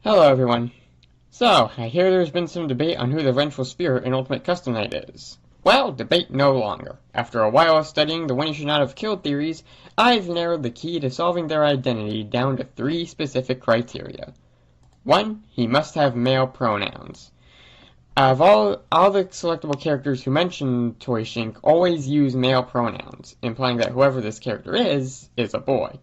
Hello everyone. So, I hear there's been some debate on who the Vengeful Spirit in Ultimate Custom Night is. Well, debate no longer. After a while of studying the when you should not have killed theories, I've narrowed the key to solving their identity down to 3 specific criteria. 1. He must have male pronouns. Of all the selectable characters who mention Toy Shink always use male pronouns, implying that whoever this character is a boy.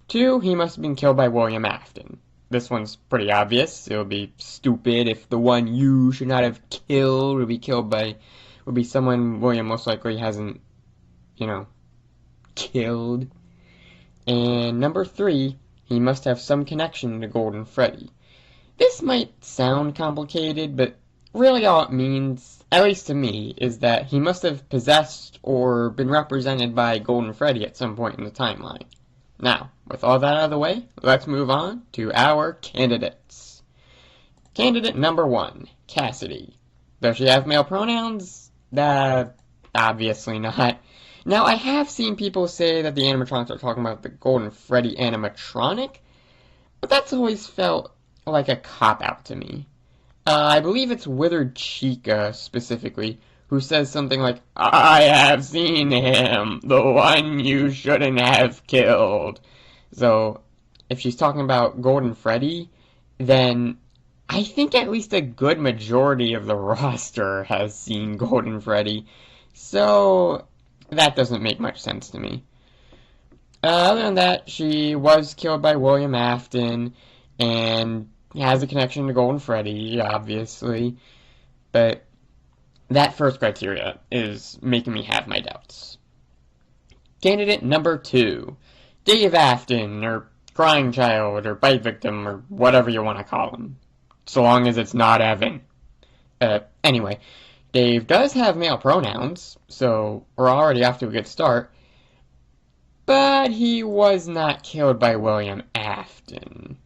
2. He must have been killed by William Afton. This one's pretty obvious. It would be stupid if the one you should not have killed would be someone William most likely hasn't, killed. And number 3, he must have some connection to Golden Freddy. This might sound complicated, but really all it means, at least to me, is that he must have possessed or been represented by Golden Freddy at some point in the timeline. Now, with all that out of the way, let's move on to our candidates. Candidate number 1, Cassidy. Does she have male pronouns? Obviously not. Now, I have seen people say that the animatronics are talking about the Golden Freddy animatronic, but that's always felt like a cop-out to me. I believe it's Withered Chica, specifically, who says something like, "I have seen him, the one you shouldn't have killed." So, if she's talking about Golden Freddy, then I think at least a good majority of the roster has seen Golden Freddy. So, that doesn't make much sense to me. Other than that, she was killed by William Afton, and has a connection to Golden Freddy, obviously. But that first criteria is making me have my doubts. Candidate number 2, Dave Afton, or Crying Child, or Bite Victim, or whatever you want to call him. So long as it's not Evan. Anyway, Dave does have male pronouns, so we're already off to a good start. But he was not killed by William Afton.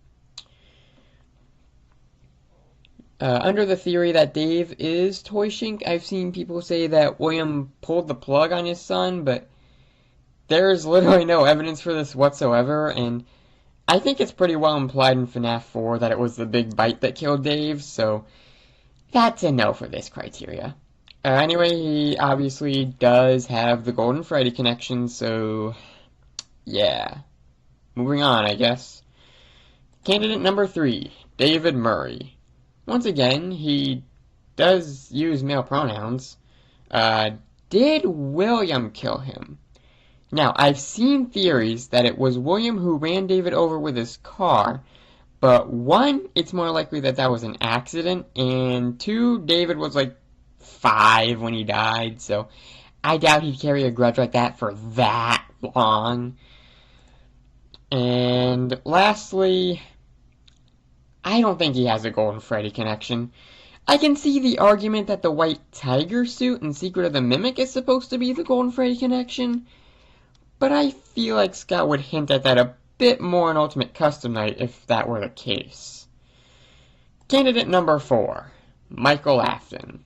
Under the theory that Dave is Toy Shink, I've seen people say that William pulled the plug on his son, but there's literally no evidence for this whatsoever, and I think it's pretty well implied in FNAF 4 that it was the big bite that killed Dave, so that's a no for this criteria. Anyway, he obviously does have the Golden Freddy connection, so yeah. Moving on, I guess. Candidate number 3, David Murray. Once again, he does use male pronouns. Did William kill him? Now, I've seen theories that it was William who ran David over with his car, but 1, it's more likely that that was an accident, and 2, David was like 5 when he died, so I doubt he'd carry a grudge like that for that long. And lastly, I don't think he has a Golden Freddy connection. I can see the argument that the white tiger suit in Secret of the Mimic is supposed to be the Golden Freddy connection, but I feel like Scott would hint at that a bit more in Ultimate Custom Night if that were the case. Candidate number 4, Michael Afton.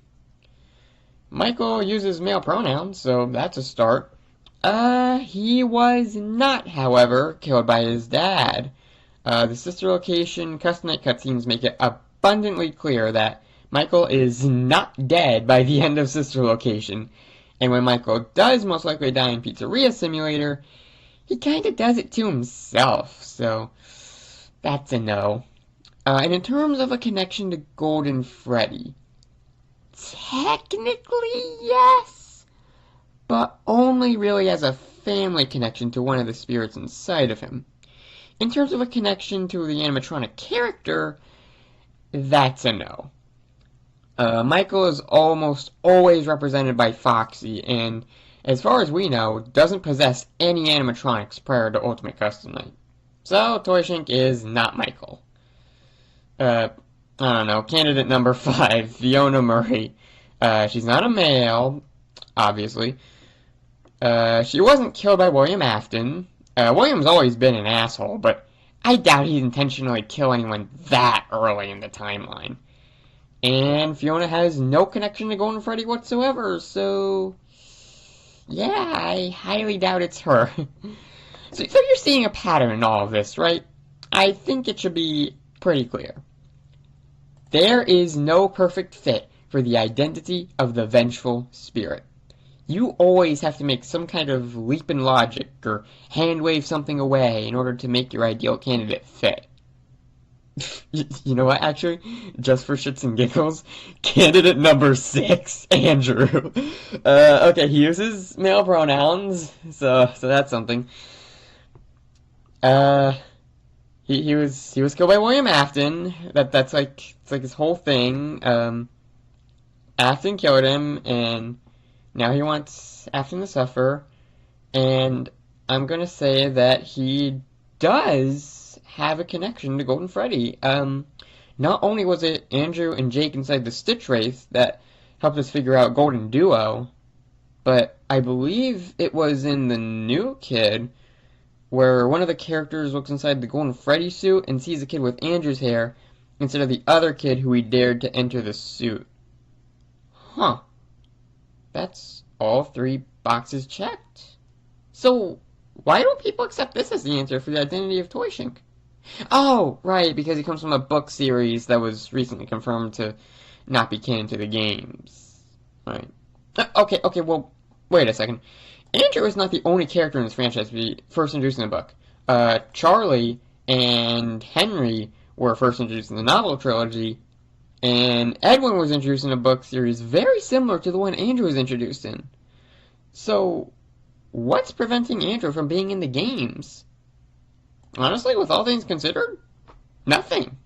Michael uses male pronouns, so that's a start. He was not, however, killed by his dad. The sister location custom night cutscenes make it abundantly clear that Michael is not dead by the end of sister location, and when Michael does most likely die in Pizzeria Simulator, he kinda does it to himself, so that's a no. And in terms of a connection to Golden Freddy, technically yes, but only really as a family connection to one of the spirits inside of him. In terms of a connection to the animatronic character, that's a no. Michael is almost always represented by Foxy, and as far as we know, doesn't possess any animatronics prior to Ultimate Custom Night. So, Toy Shink is not Michael. I don't know, candidate number 5, Fiona Murray. She's not a male, obviously. She wasn't killed by William Afton. William's always been an asshole, but I doubt he'd intentionally kill anyone that early in the timeline. And Fiona has no connection to Golden Freddy whatsoever, so yeah, I highly doubt it's her. So you're seeing a pattern in all of this, right? I think it should be pretty clear. There is no perfect fit for the identity of the vengeful spirit. You always have to make some kind of leap in logic or hand wave something away in order to make your ideal candidate fit. You know what, actually? Just for shits and giggles, candidate number 6, Andrew. Okay, he uses male pronouns, so that's something. He was killed by William Afton. That's like, it's like his whole thing. Afton killed him, and now he wants Afton to suffer. And I'm gonna say that he does have a connection to Golden Freddy. Not only was it Andrew and Jake inside the Stitch Wraith that helped us figure out Golden Duo, but I believe it was in the new kid where one of the characters looks inside the Golden Freddy suit and sees a kid with Andrew's hair instead of the other kid who he dared to enter the suit. Huh. That's all 3 boxes checked. So, why don't people accept this as the answer for the identity of Toyshink? Oh, right, because he comes from a book series that was recently confirmed to not be canon to the games. Right. Okay, well, wait a second. Andrew is not the only character in this franchise to be first introduced in the book. Charlie and Henry were first introduced in the novel trilogy, and Edwin was introduced in a book series very similar to the one Andrew was introduced in. So, what's preventing Andrew from being in the games? Honestly, with all things considered, nothing.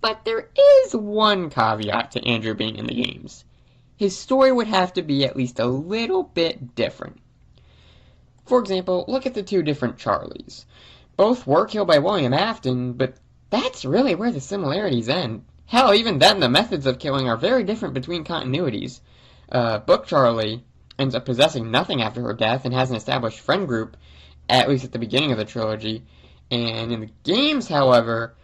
But there is one caveat to Andrew being in the games. His story would have to be at least a little bit different. For example, look at the 2 different Charlies. Both were killed by William Afton, but that's really where the similarities end. Hell, even then, the methods of killing are very different between continuities. Book Charlie ends up possessing nothing after her death and has an established friend group, at least at the beginning of the trilogy. And in the games, however,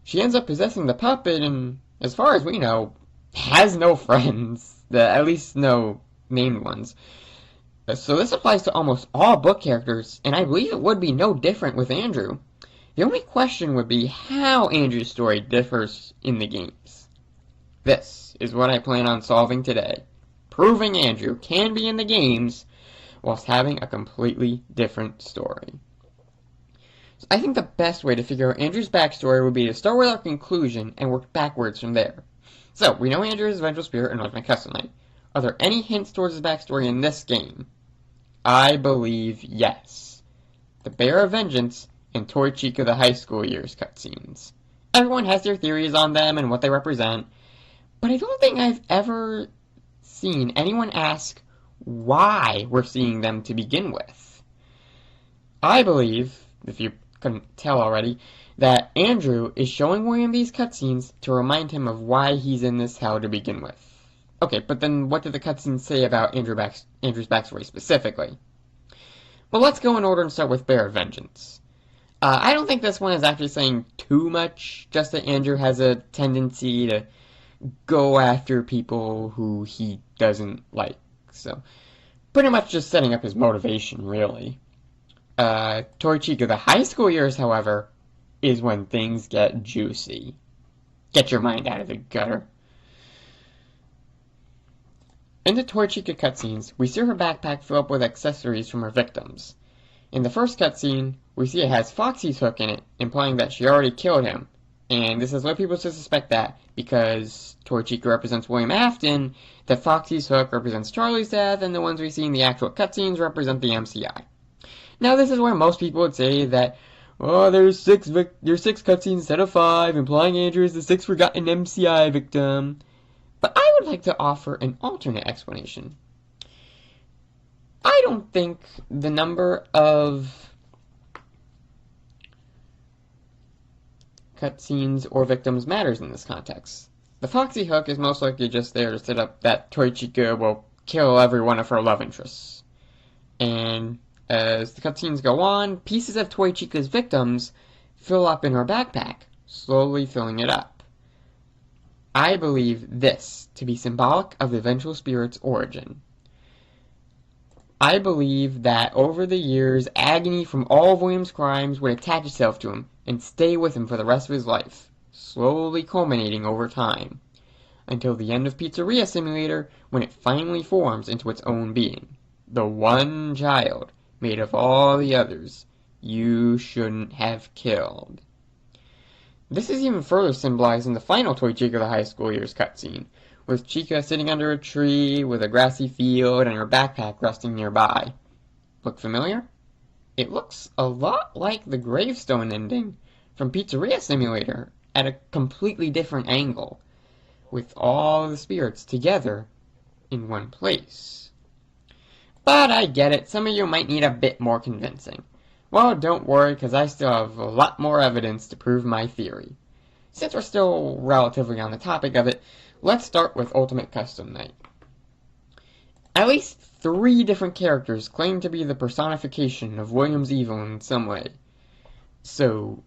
she ends up possessing the puppet and, as far as we know, has no friends. At least no named ones. So this applies to almost all book characters, and I believe it would be no different with Andrew. The only question would be how Andrew's story differs in the games. This is what I plan on solving today. Proving Andrew can be in the games whilst having a completely different story. So I think the best way to figure out Andrew's backstory would be to start with our conclusion and work backwards from there. So, we know Andrew is a vengeful spirit and was my custom knight. Are there any hints towards his backstory in this game? I believe yes. The Bear of Vengeance and Toy Chica the high school years cutscenes. Everyone has their theories on them and what they represent, but I don't think I've ever seen anyone ask why we're seeing them to begin with. I believe, if you couldn't tell already, that Andrew is showing William these cutscenes to remind him of why he's in this hell to begin with. Okay, but then what did the cutscenes say about Andrew's backstory specifically? Well, let's go in order and start with Bear of Vengeance. I don't think this one is actually saying too much, just that Andrew has a tendency to go after people who he doesn't like. So, pretty much just setting up his motivation, really. Toy Chica the high school years, however, is when things get juicy. Get your mind out of the gutter. In the Toy Chica cutscenes, we see her backpack fill up with accessories from her victims. In the first cutscene, we see it has Foxy's hook in it, implying that she already killed him. And this has led people to suspect that, because Toy Chica represents William Afton, that Foxy's hook represents Charlie's death, and the ones we see in the actual cutscenes represent the MCI. Now, this is where most people would say that, oh, there's 6 cutscenes instead of 5, implying Andrew is the 6th forgotten MCI victim. But I would like to offer an alternate explanation. I don't think the number of cutscenes or victims matters in this context. The Foxy hook is most likely just there to set up that Toy Chica will kill every one of her love interests. And as the cutscenes go on, pieces of Toy Chica's victims fill up in her backpack, slowly filling it up. I believe this to be symbolic of the Vengeful Spirit's origin. I believe that over the years, agony from all of William's crimes would attach itself to him and stay with him for the rest of his life, slowly culminating over time, until the end of Pizzeria Simulator when it finally forms into its own being. The one child, made of all the others, you shouldn't have killed. This is even further symbolized in the final Toy Chica the High School Years cutscene, with Chica sitting under a tree with a grassy field and her backpack resting nearby. Look familiar? It looks a lot like the gravestone ending from Pizzeria Simulator at a completely different angle, with all the spirits together in one place. But I get it, some of you might need a bit more convincing. Well, don't worry, because I still have a lot more evidence to prove my theory. Since we're still relatively on the topic of it, let's start with Ultimate Custom Night. At least 3 different characters claim to be the personification of William's evil in some way. So,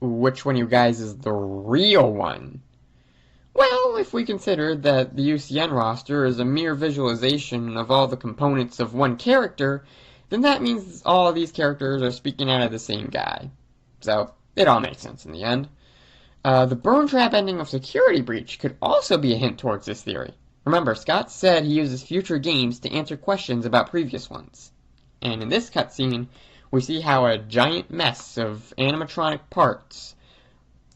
which one of you guys is the real one? Well, if we consider that the UCN roster is a mere visualization of all the components of one character, then that means all of these characters are speaking out of the same guy. So, it all makes sense in the end. The burn trap ending of Security Breach could also be a hint towards this theory. Remember, Scott said he uses future games to answer questions about previous ones. And in this cutscene, we see how a giant mess of animatronic parts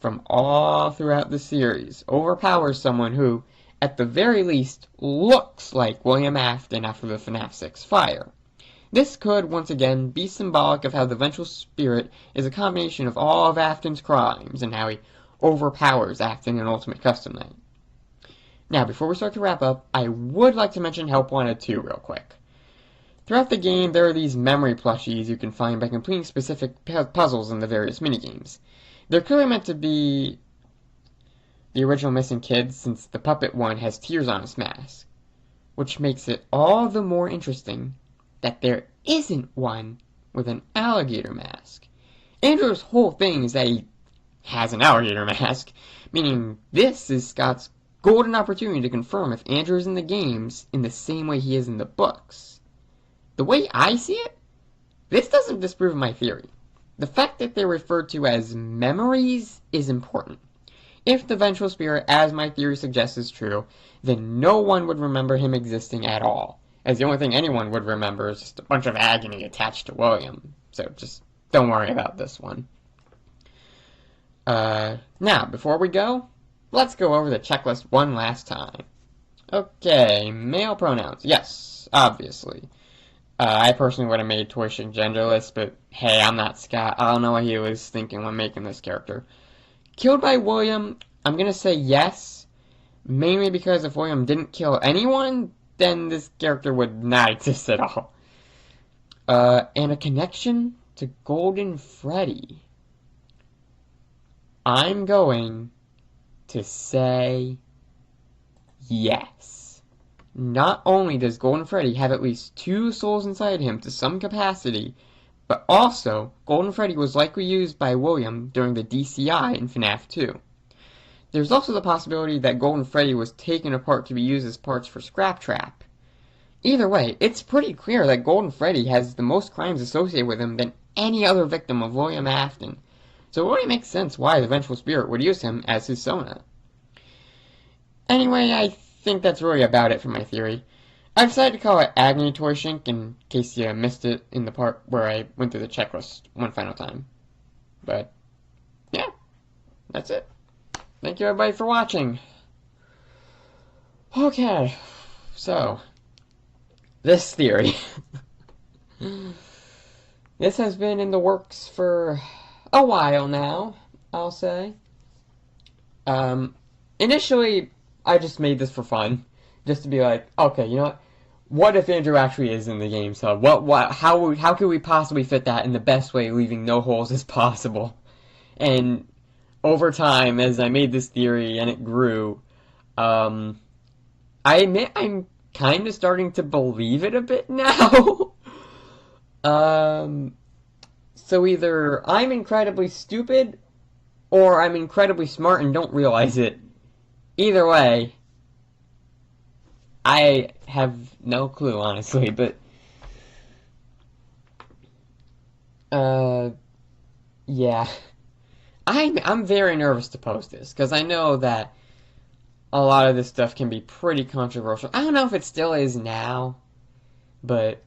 from all throughout the series overpowers someone who, at the very least, looks like William Afton after the FNAF 6 fire. This could, once again, be symbolic of how the Vengeful Spirit is a combination of all of Afton's crimes and how he overpowers Afton in Ultimate Custom Night. Now, before we start to wrap up, I would like to mention Help Wanted 2 real quick. Throughout the game, there are these memory plushies you can find by completing specific puzzles in the various minigames. They're clearly meant to be the original Missing Kids, since the puppet one has tears on his mask, which makes it all the more interesting that there isn't one with an alligator mask. Andrew's whole thing is that he has an alligator mask, meaning this is Scott's golden opportunity to confirm if Andrew is in the games in the same way he is in the books. The way I see it, this doesn't disprove my theory. The fact that they're referred to as memories is important. If the Vengeful Spirit, as my theory suggests, is true, then no one would remember him existing at all, as the only thing anyone would remember is just a bunch of agony attached to William. So just don't worry about this one. Now, before we go, let's go over the checklist one last time. Okay, male pronouns. Yes, obviously. I personally would have made Toy Chick genderless, but hey, I'm not Scott. I don't know what he was thinking when making this character. Killed by William, I'm gonna say yes, mainly because if William didn't kill anyone, then this character would not exist at all. And a connection to Golden Freddy. I'm going to say yes. Not only does Golden Freddy have at least 2 souls inside him to some capacity, but also Golden Freddy was likely used by William during the DCI in FNAF 2. There's also the possibility that Golden Freddy was taken apart to be used as parts for Scrap Trap. Either way, it's pretty clear that Golden Freddy has the most crimes associated with him than any other victim of William Afton. So it only makes sense why the Vengeful Spirit would use him as his Sona. Anyway, I think that's really about it for my theory. I decided to call it Agony Toy Shink in case you missed it in the part where I went through the checklist one final time. But, yeah, that's it. Thank you everybody for watching. Okay, so, this theory. This has been in the works for a while now, I'll say. Initially, I just made this for fun, just to be like, okay, you know what if Andrew actually is in the game? So how could we possibly fit that in the best way, leaving no holes as possible? And over time, as I made this theory and it grew, I admit I'm kind of starting to believe it a bit now. So either I'm incredibly stupid, or I'm incredibly smart and don't realize it. Either way, I have no clue, honestly, but yeah. I'm very nervous to post this, because I know that a lot of this stuff can be pretty controversial. I don't know if it still is now, but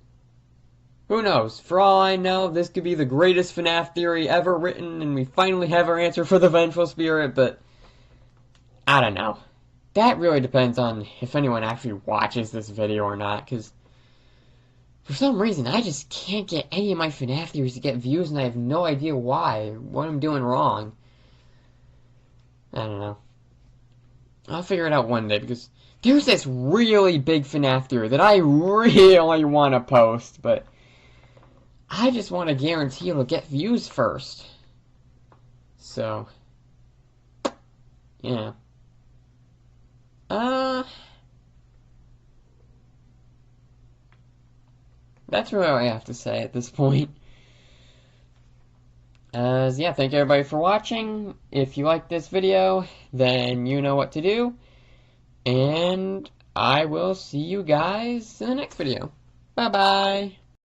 who knows? For all I know, this could be the greatest FNAF theory ever written, and we finally have our answer for the Vengeful Spirit, but I don't know. That really depends on if anyone actually watches this video or not, because for some reason, I just can't get any of my FNAF theories to get views, and I have no idea why, what I'm doing wrong. I don't know. I'll figure it out one day, because there's this really big FNAF theory that I really want to post, but I just want to guarantee it'll get views first. So, yeah. That's really all I have to say at this point. Yeah, thank you everybody for watching. If you like this video, then you know what to do. And I will see you guys in the next video. Bye-bye.